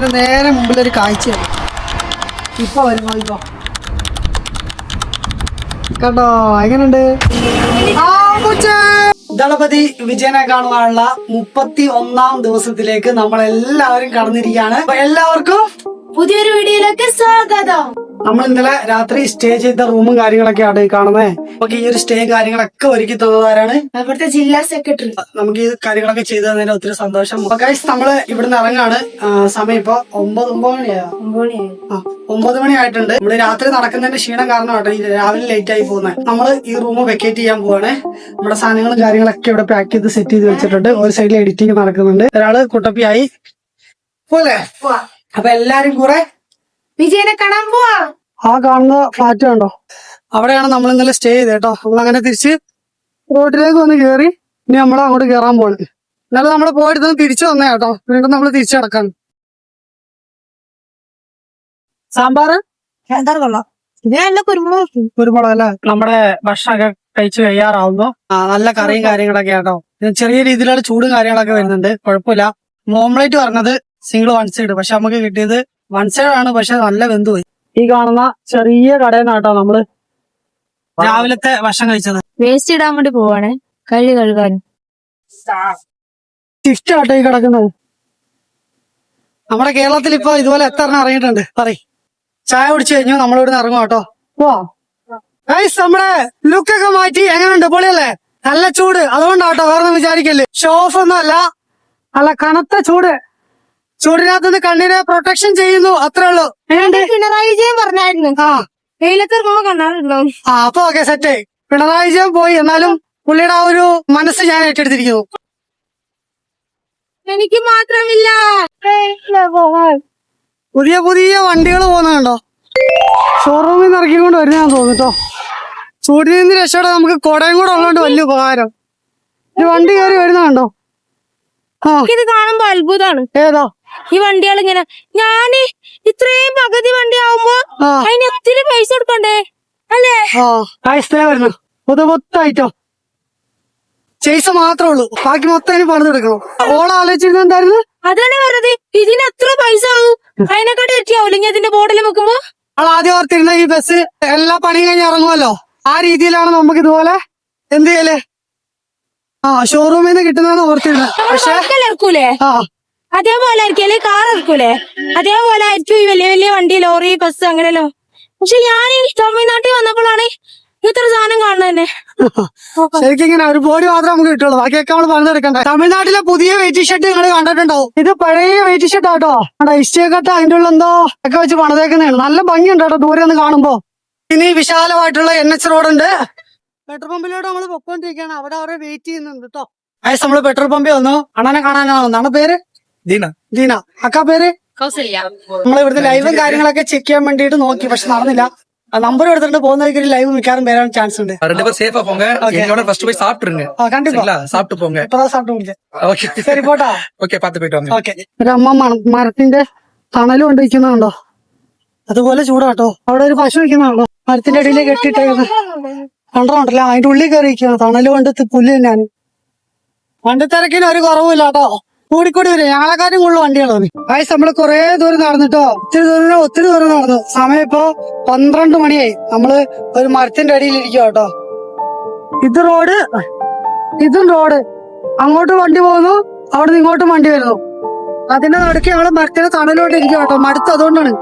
എന്റെ നേരെ മുമ്പിലൊരു കാഴ്ചയാണ്. ഇപ്പൊ വരുമോ? ഇപ്പൊ കണ്ടോ എങ്ങനെയുണ്ട്? ദളപതി വിജയനെ കാണുവാനുള്ള 31ാം ദിവസത്തിലേക്ക് നമ്മളെല്ലാവരും കടന്നിരിക്കുകയാണ്. അപ്പൊ എല്ലാവർക്കും പുതിയൊരു വീഡിയോയിലേക്ക് സ്വാഗതം. നമ്മൾ ഇന്നലെ രാത്രി സ്റ്റേ ചെയ്ത റൂമും കാര്യങ്ങളൊക്കെ ആണ് കാണുന്നത്. നമുക്ക് ഈ ഒരു സ്റ്റേ കാര്യങ്ങളൊക്കെ ഒരുക്കി തന്നതാരാണ്? ഇവിടുത്തെ ജില്ലാ സെക്രട്ടറി. നമുക്ക് ഈ കാര്യങ്ങളൊക്കെ ചെയ്തു തന്നതിന് ഒത്തിരി സന്തോഷം. ഗൈസ് നമ്മള് ഇവിടുന്ന് ഇറങ്ങാണ്. സമയം ഇപ്പൊ 9 മണി ആയിട്ടുണ്ട്. നമ്മള് രാത്രി നടക്കുന്നതിന്റെ ക്ഷീണം കാരണമാട്ടോ ഈ രാവിലെ ലേറ്റ് ആയി പോകുന്നത്. നമ്മള് ഈ റൂം വെക്കേറ്റ് ചെയ്യാൻ പോവാണ്. നമ്മുടെ സാധനങ്ങളും കാര്യങ്ങളൊക്കെ ഇവിടെ പാക്ക് ചെയ്ത് സെറ്റ് ചെയ്ത് വെച്ചിട്ടുണ്ട്. ഒരു സൈഡിൽ എഡിറ്റിംഗ് നടക്കുന്നുണ്ട്. ഒരാള് കുട്ടപ്പിയായി പോലെ. അപ്പൊ എല്ലാരും കൂടെ വിജയനെ കാണാൻ പോവാ. ആ കാണുന്ന ഫ്ലാറ്റ് കണ്ടോ, അവിടെയാണ് നമ്മൾ ഇന്നലെ സ്റ്റേ ചെയ്തത് കേട്ടോ. നമ്മളങ്ങനെ തിരിച്ച് റോഡിലേക്ക് വന്ന് കയറി ഇനി നമ്മൾ അങ്ങോട്ട് കയറാൻ പോണ്. എന്നാലും നമ്മൾ പോയിട്ട് തിരിച്ചു വന്നേ കേട്ടോ. വീണ്ടും നമ്മൾ തിരിച്ചു കിടക്കാണ്. സാമ്പാറ് കൊള്ളാം. ഇതിനല്ല കുരുമുളക് അല്ലേ. നമ്മുടെ ഭക്ഷണമൊക്കെ കഴിച്ചു കഴിയാറാവുമ്പോ നല്ല കറിയും കാര്യങ്ങളൊക്കെ കേട്ടോ. ചെറിയ രീതിയിലുള്ള ചൂടും കാര്യങ്ങളൊക്കെ വരുന്നുണ്ട്. കുഴപ്പമില്ല. ഓംലേറ്റ് പറഞ്ഞത് സിംഗിൾ 1 സൈഡ്, പക്ഷെ നമുക്ക് കിട്ടിയത് 1 സൈഡ് ആണ്. പക്ഷെ നല്ല വെന്ത് പോയി. ഈ കാണുന്ന ചെറിയ കടയിൽ നിന്നാട്ടോ നമ്മള് രാവിലത്തെ ഭക്ഷണം കഴിച്ചത്. വേസ്റ്റ് ഇടാൻ വേണ്ടി പോവാണ്. കഴുകാൻ ഷിഫ്റ്റ് ആട്ടോ ഈ കിടക്കുന്നത്. നമ്മുടെ കേരളത്തിൽ ഇപ്പൊ ഇതുപോലെ എത്ര ഇറങ്ങിയിട്ടുണ്ട് പറയ്. ചായ കുടിച്ചു കഴിഞ്ഞു നമ്മളിവിടുന്ന് ഇറങ്ങും കേട്ടോ. നമ്മുടെ ലുക്കൊക്കെ മാറ്റി എങ്ങനെയുണ്ട്? പൊളിയല്ലേ? നല്ല ചൂട്, അതുകൊണ്ടാട്ടോ, വേറെ വിചാരിക്കല്ലേ. ഷോ ഓഫ് ഒന്നും അല്ല, നല്ല കനത്ത ചൂട്. ചൂടിനകത്തുനിന്ന് കണ്ണിനെ പ്രൊട്ടക്ഷൻ ചെയ്യുന്നു, അത്രേ ഉള്ളൂ. പിണറായി വിജയൻ പറഞ്ഞായിരുന്നു അപ്പൊ ഓക്കെ സെറ്റ്. പിണറായി വിജയൻ പോയി, എന്നാലും പുള്ളിയുടെ ആ ഒരു മനസ്സ് ഞാൻ ഏറ്റെടുത്തിരിക്കുന്നു. എനിക്ക് മാത്രമില്ല. പുതിയ പുതിയ വണ്ടികൾ പോകുന്നുണ്ടോ? ഷോറൂമിൽ നിന്ന് ഇറക്കിക്കൊണ്ട് വരുന്നതാന്ന് തോന്നുട്ടോ. ചൂടിൽ നിന്ന് രക്ഷപ്പെടാൻ നമുക്ക് കുടയും കൂടെ ഉള്ളതുകൊണ്ട് വലിയ ഉപകാരം. ഈ വണ്ടി കയറി വരുന്നുണ്ടോ? ഇത് കാണുമ്പോ അത്ഭുതമാണ്. ഏതാ ഈ വണ്ടികൾ ഇങ്ങനെ? ഞാന് ഇത്രയും പകുതി വണ്ടി ആവുമ്പോ അതിന് ഒത്തിരി പൈസ കൊടുക്കണ്ടേ അല്ലേ? വരുന്നു മൊത്തമായിട്ടോ. ചേസ് മാത്രമേ ഉള്ളൂ, ബാക്കി മൊത്തം ഇനി പണിതെടുക്കണം. ഓളം ആലോചിച്ചിരുന്ന എന്തായിരുന്നു? അതാണ് പറഞ്ഞത്. ഇതിന് എത്ര പൈസ ആവും? അതിനെക്കാട്ടി എത്തിയാവൂല ഇനി അതിന്റെ ബോർഡിൽ വെക്കുമ്പോ. ആദ്യം ഓർത്തിരുന്ന ഈ ബസ് എല്ലാ പണിയും കഴിഞ്ഞ് ഇറങ്ങുമല്ലോ, ആ രീതിയിലാണ് നമുക്ക് ഇതുപോലെ എന്ത് ചെയ്യല് ഷോറൂമിൽ നിന്ന് കിട്ടുന്നതെന്ന് ഓർത്തിരുന്നത്. പക്ഷെ ഇറക്കൂലേ? അതേപോലെ ആയിരിക്കും കാർ ഇറക്കൂലേ? അതേപോലെ ആയിരിക്കും ഈ വലിയ വലിയ വണ്ടി, ലോറി, ബസ് അങ്ങനെയല്ലോ. പക്ഷെ ഞാൻ തമിഴ്നാട്ടിൽ വന്നപ്പോഴാണ് ഇത്ര സാധനം കാണുന്നത് തന്നെ. ശരിക്കും ഇങ്ങനെ ഒരു ബോഡി മാത്രമേ നമുക്ക് കിട്ടുള്ളൂ, ബാക്കിയൊക്കെ നമ്മൾ പണിതെടുക്കണ്ടേ. തമിഴ്നാട്ടിലെ പുതിയ വെയിറ്റ് ഷർട്ട് നിങ്ങൾ കണ്ടിട്ടുണ്ടാവും. ഇത് പഴയ വെയിറ്റ് ഷർട്ട് ആട്ടോ. ഇഷ്ടയൊക്കെ അതിന്റെ ഉള്ള എന്തോ ഒക്കെ വെച്ച് പണിതേക്കുന്നതാണ്. നല്ല ഭംഗിയുണ്ട് കേട്ടോ ദൂരെ ഒന്ന് കാണുമ്പോ. ഇനി വിശാലമായിട്ടുള്ള NH റോഡുണ്ട്. പെട്രോൾ പമ്പിലൂടെ നമ്മൾ പൊക്കോണ്ടിരിക്കുകയാണ്. അവിടെ അവരെ വെയിറ്റ് ചെയ്യുന്നുണ്ട് കേട്ടോ. നമ്മള് പെട്രോൾ പമ്പിൽ വന്നു. അണ്ണനെ കാണാനാണോ? എന്താണ് പേര്? ദീന. അക്കാ പേര് കൗസല്യ. നമ്മൾ ഇവിടുത്തെ ലൈവും കാര്യങ്ങളൊക്കെ ചെക്ക് ചെയ്യാൻ വേണ്ടിട്ട് നോക്കി, പക്ഷെ നടന്നില്ല. നമ്പർ എടുത്തിട്ട് പോകുന്ന ലൈവ് മിക്കാറും വരാൻ ചാൻസ് ഉണ്ട്. ശരി പോട്ടാ. ഒരു അമ്മ മരത്തിന്റെ തണലും കൊണ്ട് ഇരിക്കുന്നുണ്ടോ? അതുപോലെ ചൂടാട്ടോ. അവിടെ ഒരു പശു ഇരിക്കുന്നുണ്ടോ? മരത്തിന്റെ അടിയിലേക്ക് കെട്ടിട്ടേക്കുന്നത് കണ്ടോണ്ടല്ലോ. അതിന്റെ ഉള്ളിൽ കയറി ഇരിക്കുന്നു. തണല് കൊണ്ട് പുല്ല് തന്നെയാണ്. വണ്ടിത്തിരക്കിന് ഒരു കുറവില്ല കേട്ടോ. കൂടിക്കൂടി വരും. ഞങ്ങളെക്കാരും കൂടുതൽ വണ്ടികളാണ്. നമ്മള് കുറെ ദൂരം നടന്നിട്ടോ. ഒത്തിരി ദൂരം നടന്നു. സമയം ഇപ്പൊ 12 മണിയായി. നമ്മള് ഒരു മരത്തിന്റെ അടിയിൽ ഇരിക്കുക കേട്ടോ. ഇതും റോഡ്. അങ്ങോട്ട് വണ്ടി പോകുന്നു, അവിടെ നിന്ന് ഇങ്ങോട്ടും വണ്ടി വരുന്നു. അതിന്റെ നടുക്ക് ഞങ്ങള് മരത്തിന്റെ തണലോട്ട് ഇരിക്കുക കേട്ടോ. മടുത്ത് അതുകൊണ്ടാണ്.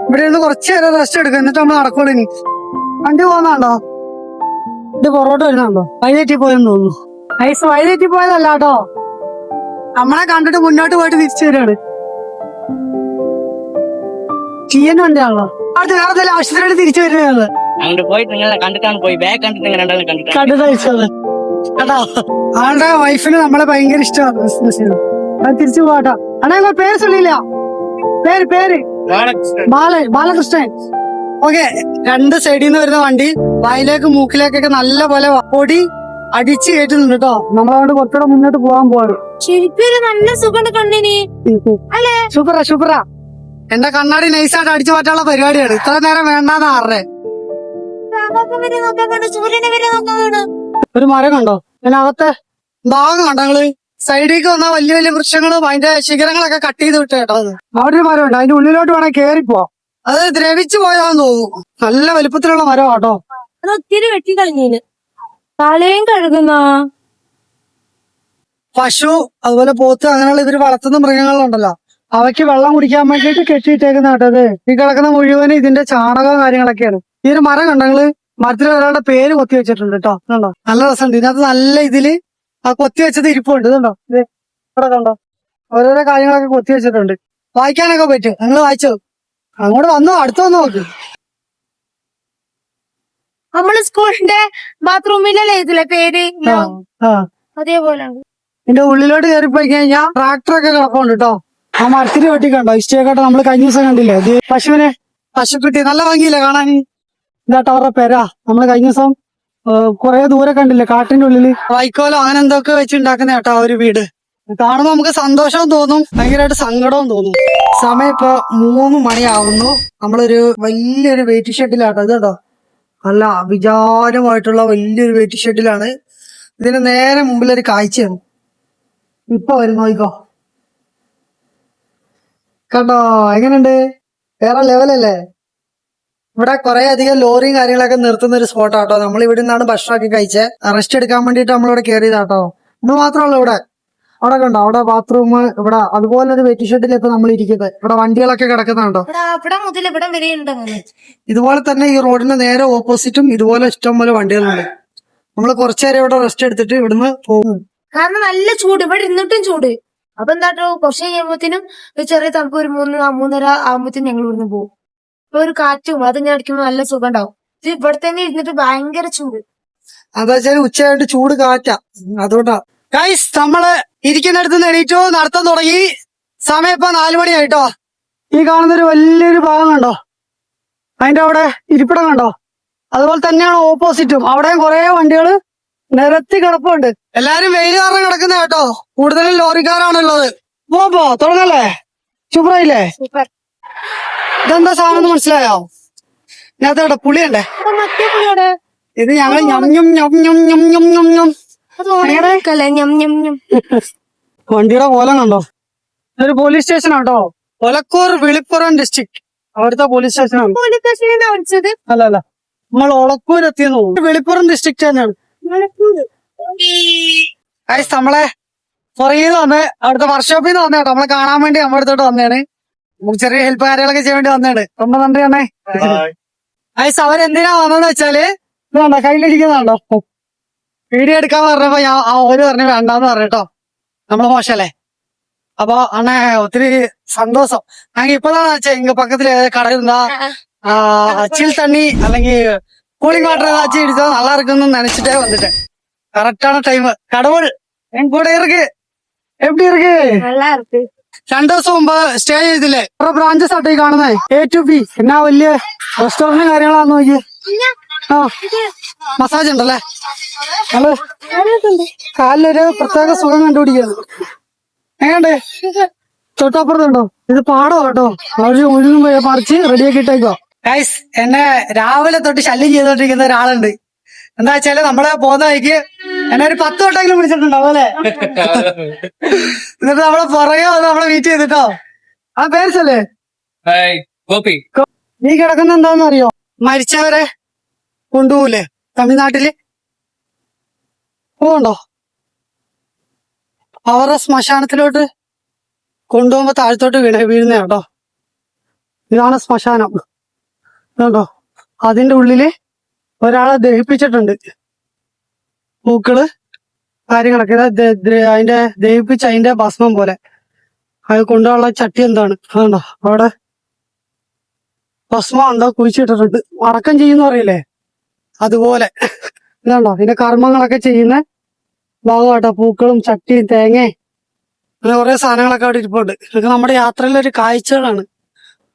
ഇവിടെ നിന്ന് കുറച്ച് നേരം റെസ്റ്റ് എടുക്കുക, എന്നിട്ട് നമ്മൾ നടക്കുള്ളൂ. ഇനി വണ്ടി പോകുന്നുണ്ടോ? ഇത് പുറകോട്ട് വരുന്നുണ്ടോ? വൈകുന്നേറ്റി പോയെന്ന് തോന്നുന്നു. വൈകുന്നേറ്റി പോയതല്ല കേട്ടോ, നമ്മളെ കണ്ടിട്ട് മുന്നോട്ട് പോയിട്ട് തിരിച്ചു വരികയാണ്. ചെയ്യാൻ വണ്ടിയാണല്ലോ. അടുത്ത വേറെ ആശുപത്രിയോട് തിരിച്ചു വരുന്നത് കണ്ടിട്ടത് കേട്ടോ. ആളുടെ വൈഫിന് നമ്മളെ ഭയങ്കര ഇഷ്ടമാണ് ബിസിനസ്. അത് തിരിച്ചു പോകാട്ടോ. അണ്ണാ പേര് ചൊല്ലില്ല. പേര് ബാലകൃഷ്ണൻ. ഓക്കെ. 2 സൈഡിൽ നിന്ന് വരുന്ന വണ്ടി വായിലേക്ക് മൂക്കിലേക്കൊക്കെ നല്ല പോലെ പൊടി അടിച്ചു കയറ്റുന്നുണ്ട് കേട്ടോ. നമ്മളവിടെ കുറച്ചുകൂടെ മുന്നോട്ട് പോകാൻ പോവാണ്. ശരിക്കും നല്ല സുഖമുണ്ട് കണ്ണിന് അല്ലേ? സൂപ്പറാ. എന്റെ കണ്ണാടി നൈസായിട്ട് അടിച്ചു മാറ്റാനുള്ള പരിപാടിയാണ്. ഇത്ര നേരം വേണ്ടാന്ന് പറഞ്ഞേ. ഒരു മരം കണ്ടോ? അതിനകത്തെ ഭാഗം കണ്ടോ നിങ്ങള്? സൈഡിലേക്ക് വന്ന വലിയ വലിയ വൃക്ഷങ്ങളും അതിന്റെ ശിഖരങ്ങളൊക്കെ കട്ട് ചെയ്ത് വിട്ട് കേട്ടോ അത്. അവിടെ ഒരു മരമുണ്ട്, അതിന്റെ ഉള്ളിലോട്ട് വേണേ കേറിപ്പോ. അത് ദ്രവിച്ചു പോയാന്ന് തോന്നുന്നു. നല്ല വലിപ്പത്തിലുള്ള മരം കേട്ടോ. അത് ഒത്തിരി വെട്ടി കളഞ്ഞീന്. തലയും കഴുകുന്ന പശു അതുപോലെ പോത്ത് അങ്ങനെയുള്ള ഇവര് വളർത്തുന്ന മൃഗങ്ങളുണ്ടല്ലോ, അവയ്ക്ക് വെള്ളം കുടിക്കാൻ വേണ്ടിയിട്ട് കെട്ടിയിട്ടേക്കുന്ന കേട്ടത്. ഈ കിടക്കുന്ന മുഴുവനും ഇതിന്റെ ചാണകവും കാര്യങ്ങളൊക്കെയാണ്. ഈ ഒരു മരം കണ്ടെങ്കില് മരത്തിൽ ഒരാളുടെ പേര് കൊത്തി വെച്ചിട്ടുണ്ട് കേട്ടോ. കണ്ടോ, നല്ല രസമുണ്ട്. ഇതിനകത്ത് നല്ല ഇതില് ആ കൊത്തി വെച്ചത് ഇരിപ്പുണ്ട്. ഇതുണ്ടോ, ഇത് ഇവിടെ കണ്ടോ, ഓരോരോ കാര്യങ്ങളൊക്കെ കൊത്തി വെച്ചിട്ടുണ്ട്. വായിക്കാനൊക്കെ പറ്റും. നിങ്ങൾ വായിച്ചോ? അങ്ങോട്ട് വന്നോ, അടുത്ത് വന്നോ നോക്ക്. നമ്മള് സ്കൂളിന്റെ ബാത്റൂമിലല്ലേ ഇതിലെ പേര് ആ അതേപോലെ ഇതിന്റെ ഉള്ളിലോട്ട് കയറിപ്പോയി കഴിഞ്ഞാൽ ട്രാക്ടറൊക്കെ കിടപ്പുണ്ട് കേട്ടോ. ആ മരത്തിന് വെട്ടിക്കണ്ടോ, ഇഷ്ടയൊക്കെ നമ്മള് കഴിഞ്ഞ ദിവസം കണ്ടില്ലേ ഇത് പശുക്കുട്ടി നല്ല ഭംഗിയില്ലേ കാണാൻ. ഇതാട്ടോ അവരുടെ പെര. നമ്മള് കഴിഞ്ഞ ദിവസം കുറെ ദൂരെ കണ്ടില്ലേ, കാട്ടിന്റെ ഉള്ളില് വൈക്കോലോ അങ്ങനെ എന്തൊക്കെ വെച്ചുണ്ടാക്കുന്ന കേട്ടോ ആ ഒരു വീട്. കാണുമ്പോ നമുക്ക് സന്തോഷവും തോന്നും, ഭയങ്കരമായിട്ട് സങ്കടവും തോന്നും. സമയം ഇപ്പൊ 3 മണിയാവുന്നു. നമ്മളൊരു വലിയൊരു വെയിറ്റ് ഷെഡിലാട്ടോ. ഇത് കേട്ടോ, നല്ല വിചാരമായിട്ടുള്ള വലിയൊരു വെയിറ്റ് ഷെഡിലാണ്. ഇതിന് നേരെ മുമ്പിലൊരു കാഴ്ചയാണ് ഇപ്പൊ വരുന്നു. നോക്കോ, കണ്ടോ എങ്ങനെയുണ്ട്? വേറെ ലെവലല്ലേ. ഇവിടെ കുറെ അധികം ലോറിയും കാര്യങ്ങളൊക്കെ നിർത്തുന്ന ഒരു സ്പോട്ടാട്ടോ. നമ്മൾ ഇവിടെ നിന്നാണ് ഭക്ഷണമൊക്കെ കഴിച്ചത്. റെസ്റ്റ് എടുക്കാൻ വേണ്ടിട്ട് നമ്മളിവിടെ കയറിയതാട്ടോ. ഇത് മാത്രമല്ല, ഇവിടെ അവിടെ കണ്ടോ, അവിടെ ബാത്റൂം, ഇവിടെ അതുപോലെ ഒരു വെയിറ്റ് ഷെഡിൽ ഇപ്പൊ നമ്മൾ ഇരിക്കുന്നത്. ഇവിടെ വണ്ടികളൊക്കെ കിടക്കുന്നുണ്ടോ. ഇതുപോലെ തന്നെ ഈ റോഡിന് നേരെ ഓപ്പോസിറ്റും ഇതുപോലെ ഇഷ്ടംപോലെ വണ്ടികളുണ്ട്. നമ്മൾ കുറച്ചേരം ഇവിടെ റെസ്റ്റ് എടുത്തിട്ട് ഇവിടുന്ന് പോകും. കാരണം നല്ല ചൂട്, ഇവിടെ ഇരുന്നിട്ടും ചൂട്. അപ്പൊ എന്താട്ടോ കുറച്ച് കഴിയുമ്പോഴത്തേനും ഒരു ചെറിയ തണുപ്പ്, ഒരു 3-3:30 ആകുമ്പോഴത്തേനും ഞങ്ങൾ ഇവിടുന്ന് പോകും. ഇപ്പൊ ഒരു കാറ്റും അതിങ്ങനെ അടിക്കുമ്പോൾ നല്ല സുഖം ഉണ്ടാവും. ഇത് ഇവിടെ തന്നെ ഇരുന്നിട്ട് ഭയങ്കര ചൂട്. അതാ വെച്ചാൽ ഉച്ചയായിട്ട് ചൂട് കാറ്റാ, അതുകൊണ്ടാ. ഗൈസ്, നമ്മള് ഇരിക്കുന്നിടത്ത് നിന്ന് എണീറ്റു, നടത്താൻ തുടങ്ങി. സമയം ഇപ്പൊ 4 മണിയായിട്ടോ. ഈ കാണുന്നൊരു വലിയൊരു ഭാഗം കണ്ടോ, അതിന്റെ അവിടെ ഇരിപ്പിടം കണ്ടോ. അതുപോലെ തന്നെയാണ് ഓപ്പോസിറ്റും, അവിടെയും കുറെ വണ്ടികള് നിരത്തി കിടപ്പുണ്ട്. എല്ലാരും വെയിൽ കാരണം കിടക്കുന്ന കേട്ടോ. കൂടുതലും ലോറിക്കാരാണുള്ളത്. പോ തുടങ്ങല്ലേ, സൂപ്പറായില്ലേ? ഇതെന്താ സാധനം മനസ്സിലായോ? ഇതിനകത്ത് കേട്ടോ പുളിയുണ്ടേ. ഇത് ഞങ്ങൾ വണ്ടിയുടെ കോലം കണ്ടോ. ഇതൊരു പോലീസ് സ്റ്റേഷൻ ആട്ടോ, ഒലക്കൂർ വിളിപ്പുറം ഡിസ്ട്രിക്ട്. അവിടുത്തെ പോലീസ് സ്റ്റേഷനാണ്. അല്ല, നമ്മൾ ഒളക്കൂർ എത്തിയെന്ന് തോന്നുന്നു. വിളിപ്പുറം ഡിസ്ട്രിക്ട് തന്നെയാണ്. നമ്മളെ പുറകിൽ വന്ന് അവിടുത്തെ വർക്ക്ഷോപ്പിൽ നിന്ന് വന്നേട്ടോ. നമ്മളെ കാണാൻ വേണ്ടി നമ്മുടെ അടുത്തോട്ട് വന്നേണ്. നമുക്ക് ചെറിയ ഹെൽപ്പ് കാര്യങ്ങളൊക്കെ ചെയ്യാൻ വേണ്ടി വന്നേണ്. ரொம்ப നന്ദി അണ്ണേ. അവരെന്തിനാ വന്നെന്ന് വെച്ചാല് ഇതുണ്ടോ, കയ്യിലിരിക്കുന്നുണ്ടോ, വീഡിയോ എടുക്കാൻ പറഞ്ഞപ്പോ അവര് പറഞ്ഞു വേണ്ടാന്ന് പറഞ്ഞിട്ടോ. നമ്മള് മോശല്ലേ. അപ്പൊ അണ്ണേ ഒത്തിരി സന്തോഷം. ഞങ്ങൾ இப்பதான் எங்க பக்கத்துல கடை இருந்தா சில் தண்ணி അല്ലെങ്കിൽ கூலிங் வாட்டர் ஏதாச்சும் எடுத்தா நல்லா இருக்குன்னு நினைச்சிட்டே வந்துட்டேன். கரெக்டான டைம். கடவுள் என் கூட இருக்கு. எப்படி இருக்கு? நல்லா இருக்கு. 2 ദിവസം മുമ്പ് സ്റ്റേ ചെയ്തില്ലേ. കുറെ ബ്രാഞ്ചസ് ആട്ടെ കാണുന്നേ. A2B എന്നാ വലിയ റെസ്റ്റോറന്റ് കാര്യങ്ങളാന്ന് നോക്കിയേ. മസാജ് ഉണ്ടല്ലേ. നമ്മള് കാലിലൊരു പ്രത്യേക സുഖം കണ്ടുപിടിക്കുന്നത്. എങ്ങനെയുണ്ട്? തൊട്ടപ്പുറത്തുണ്ടോ, ഇത് പാടോ കേട്ടോ. അവര് ഒഴുകും പറിച്ച് റെഡിയാക്കി ഇട്ടേക്കോ. ഗൈസ്, എന്നെ രാവിലെ തൊട്ട് ശല്യം ചെയ്തോണ്ടിരിക്കുന്ന ഒരാളുണ്ട്. എന്താ വെച്ചാല് നമ്മളെ പോകുന്ന വഴിക്ക് എന്നെ ഒരു 10 വട്ടെങ്കിലും വിളിച്ചിട്ടുണ്ടാവും അല്ലെ. എന്നിട്ട് നമ്മളെ പുറകെ വന്ന് നമ്മളെ മീറ്റ് ചെയ്തിട്ടോ. ആ പേരിച്ചല്ലേ നീ കിടക്കുന്ന എന്താന്ന് അറിയോ? മരിച്ചവരെ കൊണ്ടുപോകൂലേ തമിഴ്നാട്ടില്, പോകണ്ടോ? അവരുടെ ശ്മശാനത്തിലോട്ട് കൊണ്ടുപോകുമ്പോ താഴത്തോട്ട് വീഴുന്ന കേട്ടോ. ഇതാണ് ശ്മശാനം കേട്ടോ. അതിന്റെ ഉള്ളില് ഒരാളെ ദഹിപ്പിച്ചിട്ടുണ്ട്. പൂക്കള് കാര്യങ്ങളൊക്കെ അതിന്റെ ദഹിപ്പിച്ച് അതിന്റെ ഭസ്മം പോലെ അത് കൊണ്ടുപോകാനുള്ള ചട്ടി എന്താണ് അതുണ്ടോ, അവിടെ ഭസ്മം എന്തോ കുഴിച്ചിട്ടിട്ടുണ്ട്. അടക്കം ചെയ്യുന്ന അറിയില്ലേ, അതുപോലെ ഇതാണ്ടോ ഇതിന്റെ കർമ്മങ്ങളൊക്കെ ചെയ്യുന്ന ഭാഗമാട്ടോ. പൂക്കളും ചട്ടിയും തേങ്ങയും അങ്ങനെ കുറെ സാധനങ്ങളൊക്കെ അവിടെ ഇരിപ്പുണ്ട്. ഇതൊക്കെ നമ്മുടെ യാത്രയിലൊരു കാഴ്ചകളാണ്.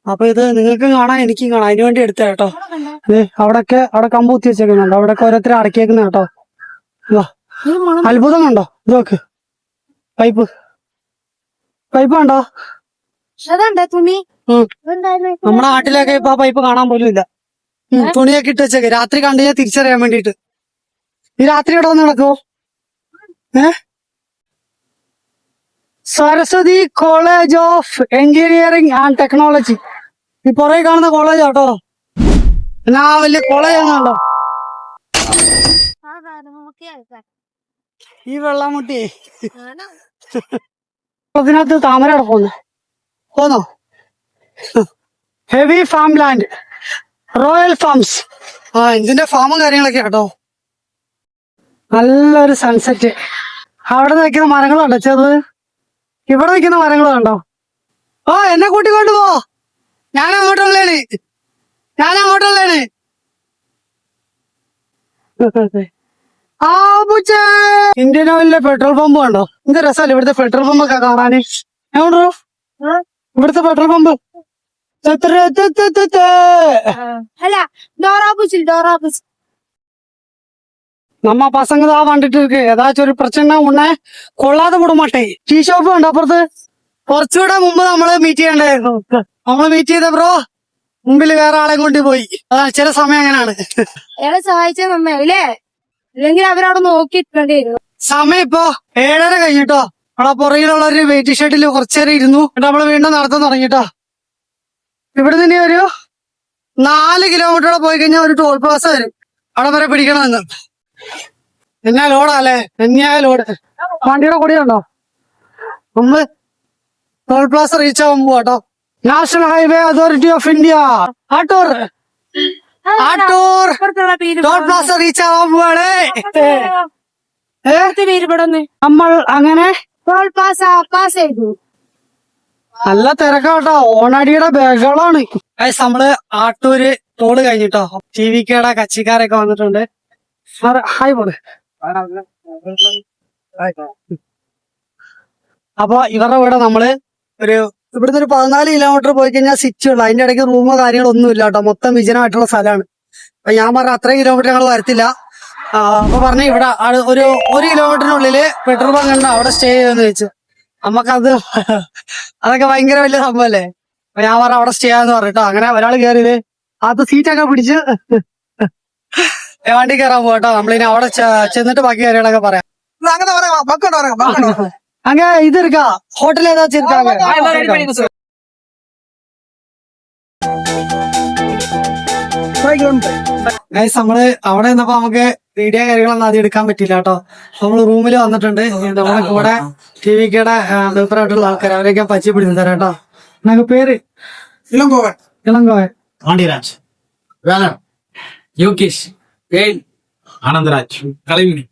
അപ്പൊ ഇത് നിങ്ങൾക്കും കാണാം എനിക്കും കാണാം, അതിനു വേണ്ടി എടുത്ത കേട്ടോ. അവിടെ കമ്പ് കുത്തി വെച്ചേക്കുന്നുണ്ടോ, അവിടെ ഓരോരുത്തർ അടക്കിയേക്കുന്ന കേട്ടോ. അത്ഭുതം കണ്ടോ, ഇത് നോക്ക്. പൈപ്പ് കണ്ടോ. തുണി നമ്മുടെ നാട്ടിലൊക്കെ ഇപ്പൊ ആ പൈപ്പ് കാണാൻ പോലും ഇല്ല. തുണിയൊക്കെ ഇട്ട് വെച്ചേക്ക്, രാത്രി കണ്ടു കഴിഞ്ഞാൽ തിരിച്ചറിയാൻ വേണ്ടിട്ട്. ഈ രാത്രി ഇവിടെ വന്ന് നടക്കുവോ? Saraswati college of engineering and technology. ഈ പുറകെ കാണുന്ന കോളേജ് ആട്ടോ. എന്നാ വലിയ കോളേജ് ആണോ? ഈ വെള്ളമുട്ടി അതിനകത്ത് താമര കിടക്കുന്നു. പോന്നോ? Heavy farm land, royal farms. ഇതിന്റെ ഫാമും കാര്യങ്ങളൊക്കെ കേട്ടോ. നല്ലൊരു സൺസെറ്റ്. അവിടെ നിൽക്കുന്ന മരങ്ങളുണ്ടോ ചെറുത്? ഇവിടെ നിൽക്കുന്ന മരങ്ങൾ കണ്ടോ? എന്നെ കൂട്ടിക്കൊണ്ട് പോ. ഞാൻ അങ്ങോട്ടുള്ളേണ്. ഇന്ത്യൻ ഓയിലിന്റെ പെട്രോൾ പമ്പ് കണ്ടോ? എന്ത് രസമല്ലേ ഇവിടുത്തെ പെട്രോൾ പമ്പ് ഒക്കെ കാണാന്. എവിടോ ഇവിടുത്തെ പെട്രോൾ പമ്പ്? நம்ம பசங்க தான் வந்துட்டு இருக்கு. ஏதாச்சும் ஒரு பிரச்சனை உடனே கொள்ளாத விட மாட்டேன். ടീ ഷോപ്പ് ഉണ്ട് അപ്പുറത്ത്. കുറച്ചുകൂടെ മുമ്പ് നമ്മള് മീറ്റ് ചെയ്യണ്ടായിരുന്നു. നമ്മള് മീറ്റ് ചെയ്ത ബ്രോ മുമ്പിൽ വേറെ ആളെ കൊണ്ട് പോയി. ചില സമയം അങ്ങനെയാണ്. അയാളെ സഹായിച്ചാൽ നന്നായില്ലേ? അല്ലെങ്കിൽ അവരവിടെ നോക്കിയിട്ടുണ്ടായിരുന്നു. സമയം ഇപ്പൊ 7:30 കഴിഞ്ഞിട്ടോ. അവിടെ പുറകിലുള്ള ഒരു വെയിറ്റ് ഷെഡിൽ കുറച്ചേരം ഇരുന്നു. എന്നിട്ട് നമ്മള് വീണ്ടും നടത്താൻ തുടങ്ങിട്ടോ. ഇവിടെ നിന്ന് ഒരു 4 കിലോമീറ്ററോടെ പോയി കഴിഞ്ഞാൽ ഒരു ടോൾ പ്ലാസ വരും. അവിടെ വരെ പിടിക്കണമെന്ന്. എന്നാ ലോഡാല്ലേ? എന്നായ ലോഡ്. വണ്ടിയുടെ കൂടിയുണ്ടോ? നമ്മള് ടോൾ പ്ലാസ റീച്ച് ആവാൻ പോവാട്ടോ. National Highway Authority of India Attoor toll plaza reach ആവാൻ പോവാണ്. നമ്മൾ അങ്ങനെ ടോൾ പ്ലാസ പാസ് ചെയ്തു. നല്ല തിരക്കാട്ടോ. ഓണാടിയുടെ ബഹളാണ്. നമ്മള് ആട്ടൂര് ടോള് കഴിഞ്ഞിട്ടോ. ടിവിക്കയുടെ കച്ചിക്കാരൊക്കെ വന്നിട്ടുണ്ട്. ഹായ് പോണ്. അപ്പൊ ഇവരുടെ കൂടെ നമ്മള് ഇവിടുന്ന് ഒരു 14 കിലോമീറ്റർ പോയി കഴിഞ്ഞാൽ സിറ്റി ഉള്ളു. അതിന്റെ ഇടയ്ക്ക് റൂമോ കാര്യങ്ങളോ ഒന്നും ഇല്ല കേട്ടോ. മൊത്തം വിജനമായിട്ടുള്ള സ്ഥലമാണ്. അപ്പൊ ഞാൻ പറഞ്ഞ അത്രയും കിലോമീറ്റർ ഞങ്ങൾ വരത്തില്ല. അപ്പൊ പറഞ്ഞ ഇവിടെ ഒരു കിലോമീറ്ററിനുള്ളില് പെട്രോൾ പമ്പ് ഉണ്ട്, അവിടെ സ്റ്റേ ചെയ്യുമെന്ന് വെച്ച്. നമുക്കത് അതൊക്കെ ഭയങ്കര വലിയ സംഭവല്ലേ. അപ്പൊ ഞാൻ പറഞ്ഞ അവിടെ സ്റ്റേ ആന്ന് പറഞ്ഞിട്ടോ. അങ്ങനെ ഒരാൾ കയറിയത് അത് സീറ്റൊക്കെ പിടിച്ച് വണ്ടി കയറാൻ പോകട്ടോ. നമ്മളിനി അവിടെ ചെന്നിട്ട് ബാക്കി കാര്യങ്ങളൊക്കെ പറയാം. അങ്ങനെ ഇത് ഇരിക്കാ ഹോട്ടൽ ഏതാச்சும் இருக்காங்க. നമ്മള് അവിടെ നിന്നപ്പോ നമുക്ക് വീഡിയോ കാര്യങ്ങളൊന്നും ആദ്യം എടുക്കാൻ പറ്റില്ല കേട്ടോ. നമ്മള് റൂമിൽ വന്നിട്ടുണ്ട്. നമ്മളെ കൂടെ ടിവിക്കയുടെ മെമ്പറായിട്ടുള്ള ആൾക്കാർ അവരെയൊക്കെ പരിചയപ്പെടുത്തി തരാം കേട്ടോ. നമുക്ക് പേര് ഇളങ്കോവൻ, പാണ്ഡ്യരാജ്, വേലൻ, യോഗേഷ്, ആനന്ദരാജ്, കളിമിണി,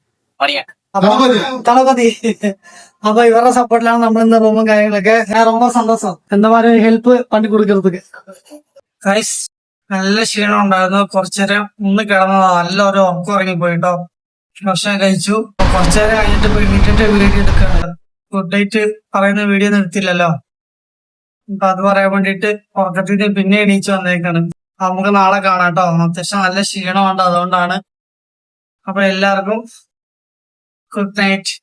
തളപതി. അപ്പൊ ഇവരുടെ സപ്പോർട്ടിലാണ് നമ്മൾ ഇന്ന് റൂമും കാര്യങ്ങളൊക്കെ. ரொம்ப സന്തോഷം. എന്താ പറയുക, ഹെൽപ്പ് പണി കൊടുക്കരുത്. നല്ല ക്ഷീണം ഉണ്ടായിരുന്നു. കുറച്ചേരം ഒന്ന് കിടന്നതാ. നല്ല ഒരു ഉറക്കം ഇറങ്ങിപ്പോയിട്ടോ. ഭക്ഷണം കഴിച്ചു. കുറച്ചേരം കഴിഞ്ഞിട്ട് എണീറ്റിട്ട് വീഡിയോ എടുക്കാണ്. ഗുഡ് നൈറ്റ് പറയുന്ന വീഡിയോ നിർത്തില്ലല്ലോ. അപ്പൊ അത് പറയാൻ വേണ്ടിട്ട് ഉറക്കത്തിന് പിന്നെ എണീച്ച് വന്നേക്കാണ്. നമുക്ക് നാളെ കാണാട്ടോ. അത്യാവശ്യം നല്ല ക്ഷീണമുണ്ട്, അതുകൊണ്ടാണ്. അപ്പൊ എല്ലാവർക്കും ഗുഡ് നൈറ്റ്.